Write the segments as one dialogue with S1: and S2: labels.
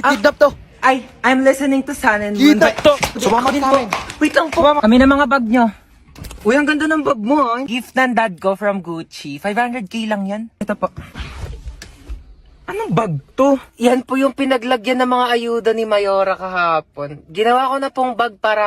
S1: to, kidnap to.
S2: Ay, I'm listening to Sun and Moon.
S1: Kidnap to. Sumama din po.
S2: Wait lang po. Kami na mga bag nyo. Uy, ang ganda ng bag mo, ah. Gift ng dad ko from Gucci. 500k lang yan. Ito po. Anong bag to? Yan po yung pinaglagyan ng mga ayuda ni Mayora kahapon. Ginawa ko na pong bag para,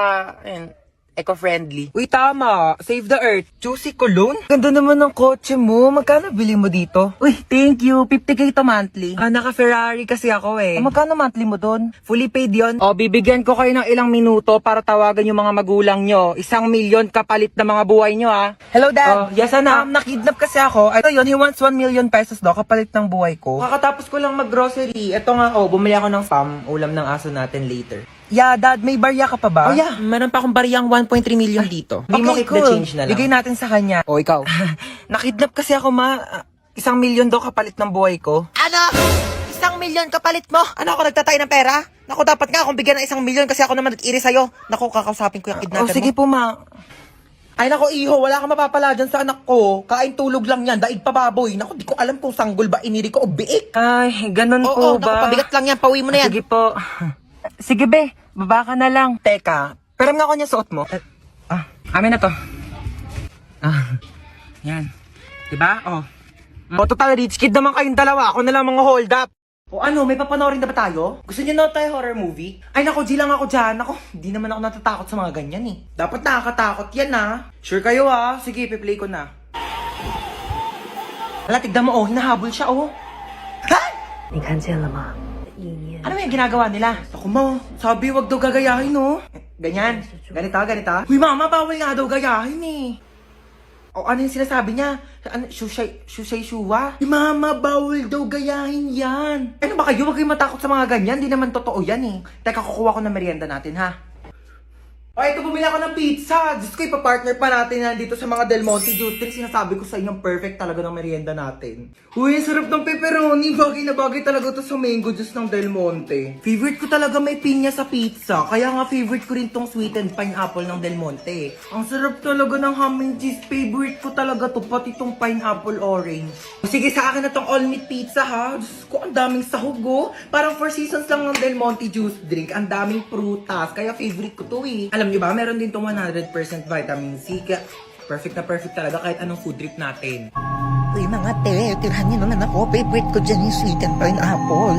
S2: eco-friendly. Uy, tama. Save the earth. Juicy cologne? Ganda naman ng kotse mo. Magkano bili mo dito? Uy, thank you. 50k to monthly. Naka-Ferrari kasi ako eh. Magkano monthly mo dun? Fully paid yon. Bibigyan ko kayo ng ilang minuto para tawagan yung mga magulang nyo. 1,000,000 kapalit na mga buhay nyo, ah. Hello, Dad. Yes, anak. Nakidnap kasi ako. Ito yun, he wants 1,000,000 pesos daw kapalit ng buhay ko. Kakatapos ko lang mag-grocery. Ito nga, bumili ako ng spam. Ulam ng aso natin later. Yeah, Dad, may barya ka pa ba? Oh, yeah. Meron pa akong baryang 1.3 million dito. Hindi mo keep the change na lang. Bigay natin sa kanya. Ikaw. Nakidnap kasi ako, ma. 1,000,000 daw kapalit ng buhay ko.
S3: Ano? 1,000,000 kapalit mo? Ano ako nagtatay ng pera? Naku, dapat nga akong bigyan ng 1,000,000 kasi ako naman nag-iri sa'yo. Naku, kakausapin ko yung kidnapper mo.
S2: Sige po, ma.
S3: Ay, naku, iho, wala kang mapapala dyan sa anak ko. Kain tulog lang yan, daig pa baboy. Naku, di ko alam kung sanggol ba iniri ko o biik.
S2: Ay, ganun
S3: Oo,
S2: po
S3: naku,
S2: ba?
S3: pabigat lang yan, pauwi mo na yan.
S2: Sige po. Sige, be. Baba ka na lang. Teka, pero nga ako niya suot mo. Amin na to. Yan. Diba?
S3: Total rich kid naman kayong dalawa. Ako na lang mga hold up. May papanoorin na ba tayo? Gusto niyo na tayo horror movie? Ay, naku, G lang ako dyan. Naku, di naman ako natatakot sa mga ganyan eh. Dapat nakakatakot yan, ha? Sure kayo, ha? Sige, piplay ko na. Hala, tignan mo, hinahabol siya, Ha?
S4: 你看见了吗？意念
S3: Ano yung ginagawa nila? Ako mo, sabi wag daw gagayahin, no? Ganyan. Ganito. Uy, mama, bawal nga daw gayahin, eh. Ano yung sinasabi niya? Shushay shuwa? Uy, mama, bawal daw gayahin yan. Ano ba kayo? Huwag kayong matakot sa mga ganyan. Di naman totoo yan, eh. Teka, kukuha ko ng merienda natin, ha? Ito, bumili ako ng pizza. Diyos ko, ipapartner pa natin yan dito sa mga Del Monte Juice Drink. Sinasabi ko sa inyo, perfect talaga ng merienda natin. Uy, sarap ng pepperoni. Bagay na bagay talaga to sa mango juice ng Del Monte. Favorite ko talaga may pinya sa pizza. Kaya nga favorite ko rin tong sweetened pineapple ng Del Monte. Ang sarap talaga ng ham and cheese. Favorite ko talaga to, pati tong pineapple orange. Sige, sa akin na tong all meat pizza, ha. Diyos ko, ang daming sahog, Parang 4 seasons lang ng Del Monte Juice Drink. Ang daming prutas. Kaya favorite ko to, eh. Alam niyo ba, meron din tong 100% vitamin C. Kaya perfect na perfect talaga kahit anong food trip natin. Uy, mga te, tirahan niyo naman ako. Favorite ko dyan yung sweetened pineapple.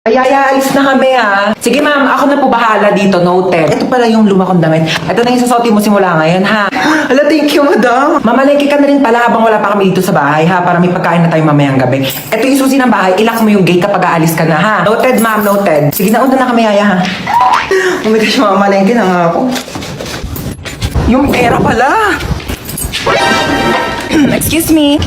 S2: Ay, alis na kami, ha. Sige, ma'am, ako na po bahala dito, noted. Ito pala yung luma kong damit. Ito na yung sasuotin mo simula ngayon, ha.
S3: Hala, thank you, madam.
S2: Mamalengke ka na rin pala habang wala pa kami dito sa bahay, ha, para may pagkain na tayo mamayang gabi. Ito yung susi ng bahay, ilak mo yung gate kapag aalis ka na, ha. Noted, ma'am, noted. Sige, nauna na kami, Yaya, ha.
S3: Oh my gosh, mamamalengke na nga ako.
S2: Yung pera pala. Excuse me.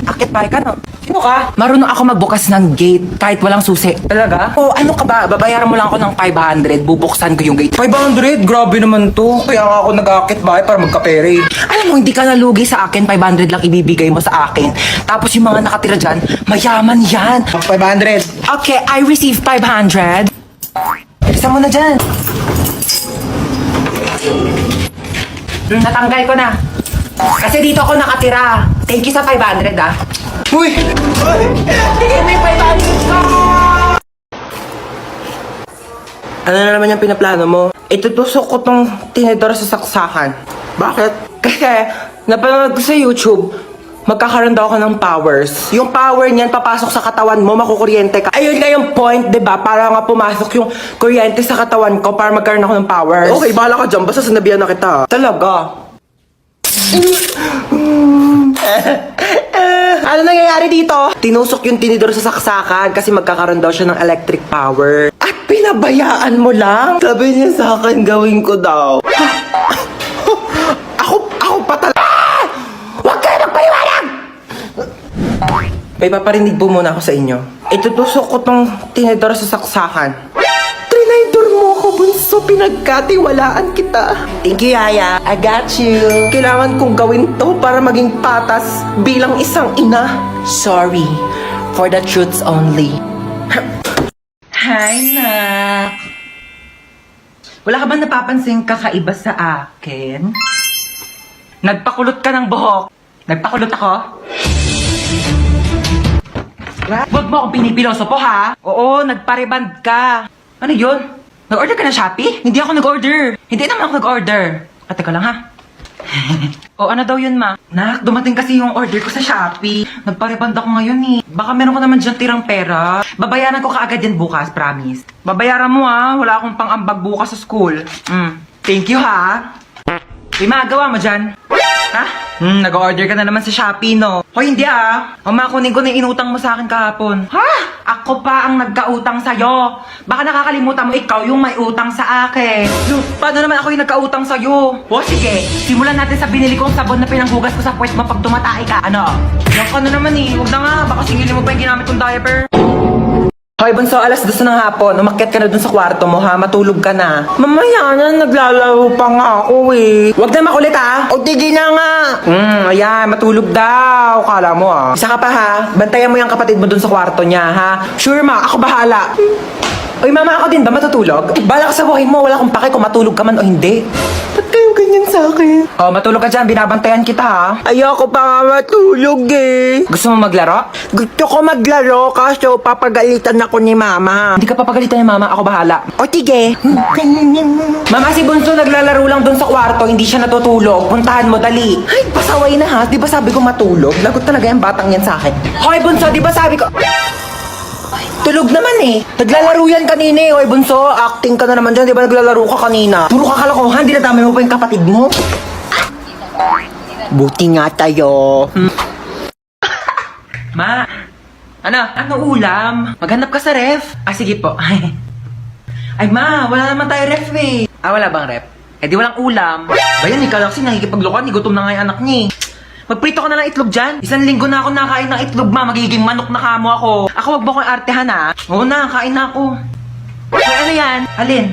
S2: Akit ba ka, no? Sino ka? Marunong ako magbukas ng gate kahit walang susi. Talaga? Ano ka ba? Babayaran mo lang ako ng 500. Bubuksan ko yung gate.
S3: 500? Grabe naman to. Kaya nga ako nag-aakit bahay para magkapere.
S2: Alam mo, hindi ka nalugi sa akin. 500 lang ibibigay mo sa akin. Tapos yung mga nakatira dyan, mayaman yan.
S3: 500.
S2: Okay, I receive 500. Isa mo na dyan. Natanggal ko na. Kasi dito ako nakatira. Thank you sa 500, ah.
S3: Uy!
S2: Bigay mo yung 500 ko!
S3: Ano na naman yung pinaplano mo? Itutusok ko tong tinidor sa saksakan. Bakit? Kasi, napanood ko sa YouTube, magkakaroon daw ako ng powers. Yung power niyan, papasok sa katawan mo, makukuryente ka. Ayun nga yung point, diba? Para nga pumasok yung kuryente sa katawan ko para magkaroon ako ng powers. Okay, bahala ka dyan. Basta sinabihan na kita. Talaga? Ano nangyayari dito? Tinusok yung tinidor sa saksakan kasi magkakaroon daw siya ng electric power. At pinabayaan mo lang? Sabi niya sa akin, gawin ko daw. Ako pa talaga. Huwag kayo magpaliwanag! May paparinig po muna ako sa inyo. Itutusok ko tong tinidor sa saksakan. Trinidor mo ako, bunso. Pinagkatiwalaan kita. Thank you, Yaya. I got you. Kailangan kong gawin to para maging patas bilang isang ina.
S2: Sorry for the truths only. Hi, Nak. Wala ka ba napapansin kakaiba sa akin? Nagpakulot ka ng buhok. Nagpakulot ako? Wag mo akong pinipiloso po, ha? Oo, nagpareband ka. Ano yun? Nag-order ka na Shopee? Hindi ako nag-order. Hindi naman ako nag-order. Teka lang, ha? O, ano daw yun, ma? Nak, dumating kasi yung order ko sa Shopee. Nagpareband ako ngayon, eh. Baka meron ko naman dyan tirang pera. Babayaran ko kaagad yan bukas, promise. Babayaran mo, ha? Wala akong pang-ambag bukas sa school. Thank you, ha? May magawa mo dyan? Ha? Nag-order ka na naman sa Shopee, no? Hoy, hindi kunin ko na yung inutang mo sa akin kahapon. Ha? Ako pa ang nagkautang sa'yo. Baka nakakalimutan mo ikaw yung may utang sa akin. Paano naman ako yung nagkautang sa'yo? O sige, simulan natin sa binili kong sabon na pinanghugas ko sa puwet mo pag tumatay ka. Ano? Yan ka na naman eh. Huwag na nga. Baka singilin mo pa yung ginamit kong diaper. Hoy, Bunso, alas 2 ng hapon. Umakyat ka na dun sa kwarto mo, ha? Matulog ka na. Mamaya na, naglalaro pa nga ako, eh. Huwag na makulit, ha? O, tigil na nga. Ayan, matulog daw. Kala mo, Isa ka pa, ha? Bantayan mo yung kapatid mo dun sa kwarto niya, ha? Sure, ma. Ako bahala. Oy, mama, ako din ba matutulog? Bala ka sa buhay mo. Wala akong pake kung matulog ka man o hindi. Ba't kayo ganyan sa akin? Oh, matulog ka dyan. Binabantayan kita, ha? Ayoko pa nga matulog, eh. Gusto mo maglaro? Gusto ko maglaro kaso papagalitan ako ni mama. Hindi ka papagalitan ni mama. Ako bahala. O, tige. Mama, si Bunso naglalaro lang dun sa kwarto. Hindi siya natutulog. Puntahan mo, dali. Ay, pasaway na, ha? Di ba sabi ko matulog? Lagot talaga yung batang yan sa akin. Hoy, Bunso, di ba sabi ko... Tulog naman eh. Naglalaro yan kanina eh. Hoy, Bunso, acting ka na naman dyan. Di ba naglalaro ka kanina? Puro ka kalokohan. Di nadamay mo pa yung kapatid mo. Buti nga tayo. Ma, ano ulam? Maghanap ka sa ref. Sige po. Ay ma, wala naman tayo ref eh. Wala bang ref? Di walang ulam. Bayan, ikaw lang kasi nakikipaglokan. Gutom na nga yung anak niya eh. Magprito ka na ng itlog dyan. 1 linggo na ako nakain ng itlog, ma. Magiging manok na kamo ako. Ako, wag mo akong artehan, ha? Oo na, kain na ako. Ay, ano yan? Alin?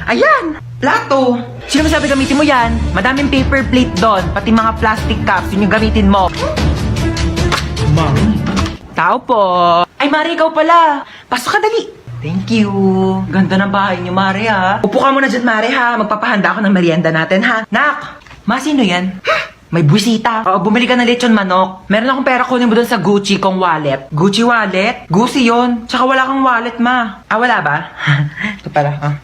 S2: Ayan! Plato! Sino masabi gamitin mo yan? Madaming paper plate doon. Pati mga plastic cups. Yun yung gamitin mo. Mami. Tao po. Ay, Mari, ikaw pala. Pasok ka, dali. Thank you. Ganda ng bahay niyo, Mari, ha? Upo ka muna dyan, Mari, ha? Magpapahanda ako ng merienda natin, ha? Nak! Ma, sino yan? May buwisita. Oo, bumili ka ng lechon manok. Meron akong pera, kunin mo dun sa Gucci kong wallet. Gucci wallet? Gucci yon. Tsaka wala kang wallet, ma. Wala ba? Ito pala,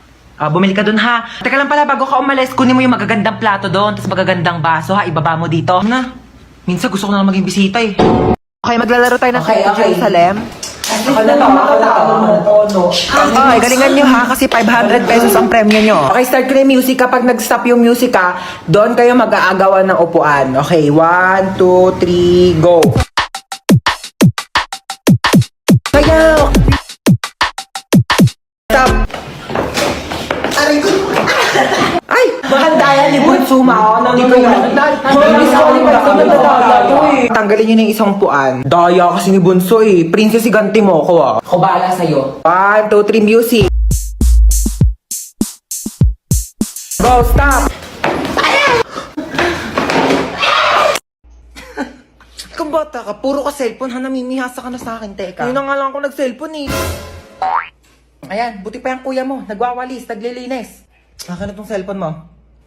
S2: bumili ka dun, ha. Teka lang pala, bago ka umalis, kunin mo yung magagandang plato doon, tapos magagandang baso, ha. Ibaba mo dito. Na, minsan gusto ko na lang maging bisita, eh. Okay, maglalaro tayo ng Jerusalem. Ako na to. Okay, galingan nyo ha, kasi 500 pesos ang premyo nyo. Okay, start ko na yung music. Kapag nag-stop yung music ha, doon kayo mag-aagawan ng upuan. Okay, 1, 2, 3, go. Kaya! Stop! Aray ko! Ay! Mahandayan ni Bunso, ma. Hindi ko yan. Tanggalin nyo na yung isang puan. Daya kasi ni Bunso eh. Princess, iganti mo ako ah. Ako bahala sa'yo. 1, 2, 3, music. Go, stop! Kung bata ka, puro ka cellphone ha, namimihasa ka na sa akin, teka. Yun na nga lang ako nag-cellphone eh. Ayan, buti pa yung kuya mo. Nagwawalis, naglilinis. Akin na tong cellphone mo.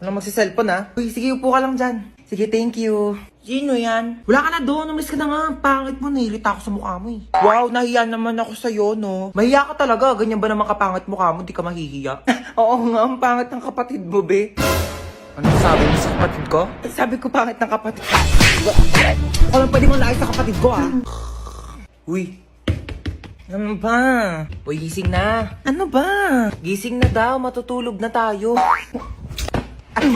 S2: Walang magsi-cellphone ha. Uy, sige, upo ka lang dyan. Sige, thank you. Sino yan? Wala ka na doon, umalis ka na nga. Pangit mo, nahilita ako sa mukha mo eh. Wow, nahiya naman ako sa'yo, no? Mahiya ka talaga, ganyan ba naman kapangit mukha mo, di ka mahihiya? Oo nga, ang pangit ng kapatid mo, be. Ano sabi mo sa kapatid ko? Sabi ko pangit ng kapatid ko. Ako lang pwede mong laay sa kapatid ko, ah. Uy. Ano ba? Uy, gising na. Ano ba? Gising na daw, matutulog na tayo. Ay,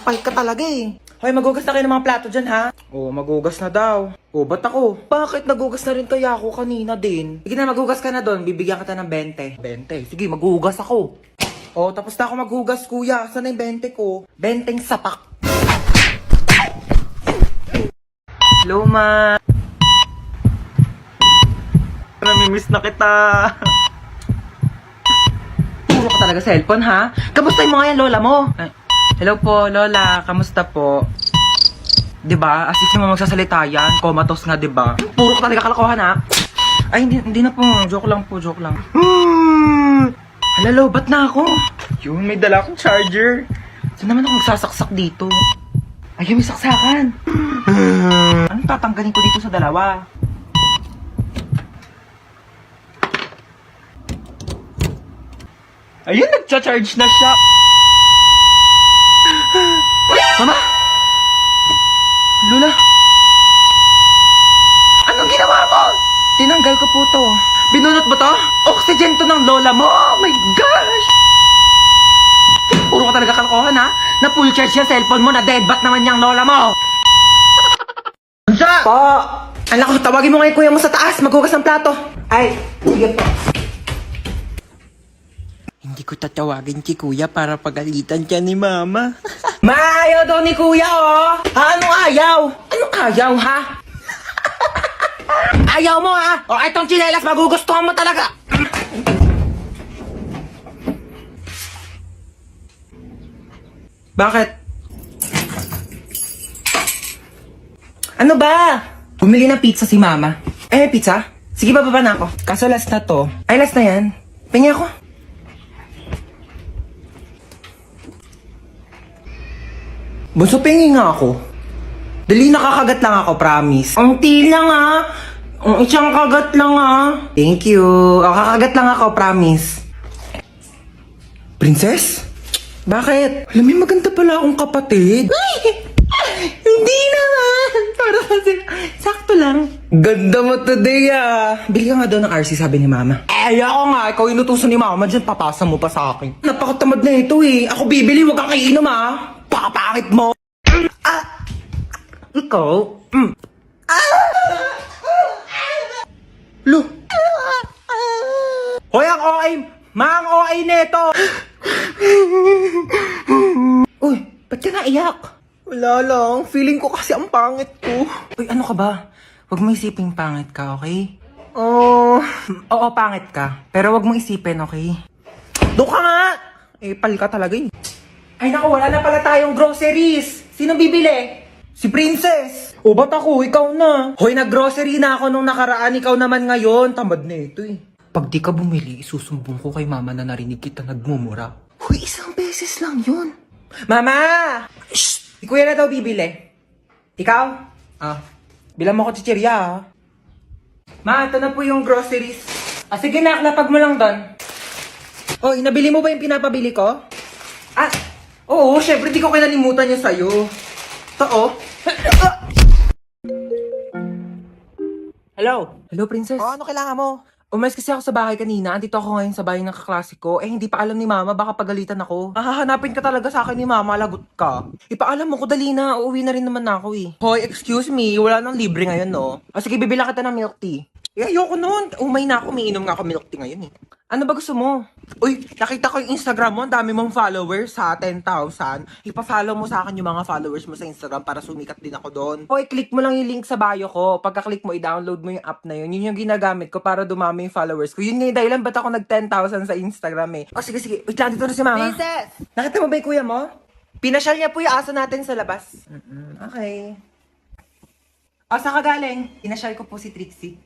S2: pal ka talaga eh. Hoy, magugas na kayo ng mga plato dyan, ha? Oo, magugas na daw. Oo, ba't ako? Bakit nagugas na rin kaya ako kanina din? Sige na, magugas ka na doon. Bibigyan kita ng 20. 20? Sige, magugas ako. Oo, tapos na ako maghugas, kuya. Saan na yung 20 ko? 20 sapak. Hello, ma. Namimiss na kita. Puro ka talaga cellphone, ha? Kamusta mo nga yan, lola mo? Hello po, lola. Kamusta po? Diba? As if naman magsasalita yan. Comatose nga, diba? Puro ka talaga kalokohan, ha? Ay, hindi na po. Joke lang po, joke lang. Hello, ba't na ako? Yun, may dala akong charger. Saan naman ako magsasaksak dito? Ayun, may saksakan. Anong tatanggalin ko dito sa dalawa? Ayun, nagcha-charge na siya. Mama! Lula! Anong ginawa mo? Tinanggal ko po to. Binunot mo to? Oxygen to ng lola mo! Oh my gosh! Puro ka talaga kalkohan ha? Na full charge yung cellphone mo, na deadbat naman yung lola mo!
S3: Po! Anak ko, tawagin mo nga yung kuya mo sa taas. Maghugas ng plato. Ay, sige po.
S2: Hindi ko tatawagin si kuya para pagalitan siya ni mama.
S3: Maayaw daw ni kuya, oh! Anong ayaw? Anong ayaw, ha? Ayaw mo, ha? O, itong tsinelas, magugustuhan mo talaga! Bakit? Ano ba? Bumili ng pizza si mama. Eh, pizza? Sige, bababa na ako. Kaso last na to. Ay, last na yan. Pingi ako. Bunso, pingi nga ako. Dali, nakakagat lang ako, promise. Ang lang, ha? Ang isang kagat lang, ha? Thank you. O, kakagat lang ako, promise. Princess? Bakit? Alam mo, maganda pala akong kapatid. Ay! Hindi naman! Para kasi, sakto lang. Ganda mo today, ah. Bili ka nga daw ng RC, sabi ni mama. Eh, ako nga. Ikaw inutusan ni mama dyan, papasa mo pa sa akin. Napakatamad na ito, eh. Ako bibili, huwag kang kainom, ah. Pakapakit mo. Ah! Ikaw? Lo! Hoy, ang OA! Mang OA neto! Uy, ba't ka naiyak? Wala lang. Feeling ko kasi ang pangit ko. Uy, ano ka ba? Huwag mo isipin pangit ka, okay? Oh, oo, pangit ka. Pero huwag mo isipin, okay? Doon ka nga! Eh, pal ka talaga eh. Ay naku, wala na pala tayong groceries. Sino bibili? Si Princess. O ba't ako? Ikaw na. Hoy, nag-grocery na ako nung nakaraan. Ikaw naman ngayon. Tamad na ito eh. Pag di ka bumili, isusumbong ko kay mama na narinig kita nagmumura. Hoy, isang beses lang yun. Mama! Shh! Si kuya na daw bibili. Ikaw? Ah, bilang mo ko chichirya ah. Ma, ito na po yung groceries. Ah, sige na, lapag mo lang doon. Hoy, nabili mo ba yung pinapabili ko? Ah, oo, syempre di ko kinalimutan yung sa'yo. Ito oh. Hello? Hello, princess? Oh, ano kailangan mo? Umalis kasi ako sa bahay kanina. Andito ako ngayon sa bahay ng kaklase ko. Eh, hindi pa alam ni mama. Baka pagalitan ako. Hahanapin ka talaga sa akin ni mama. Lagot ka. Ipaalam mo ko. Dali na. Uuwi na rin naman ako eh. Hoy, excuse me. Wala nang libre ngayon, no? O sige, bibila kita ng milk tea. Eh, ayoko nun. Umay na ako. Umiinom nga ako milk tea ngayon eh. Ano ba gusto mo? Uy, nakita ko yung Instagram mo. Ang dami mong followers ha. 10,000. Ipa-follow mo sa akin yung mga followers mo sa Instagram para sumikat din ako doon. Hoy, click mo lang yung link sa bio ko. Pagka-click mo, i-download mo yung app na yun. Yun yung ginagamit ko para dumami yung followers ko. Yun nga yung dahilan ba't ako nag-10,000 sa Instagram eh. O sige, sige. Wait lang, dito na si mama.
S1: Princess!
S3: Nakita mo ba yung kuya mo? Pinasyal niya po yung aso natin sa labas. Okay. O, saan ka galing? Pinasyal ko po si Trixie.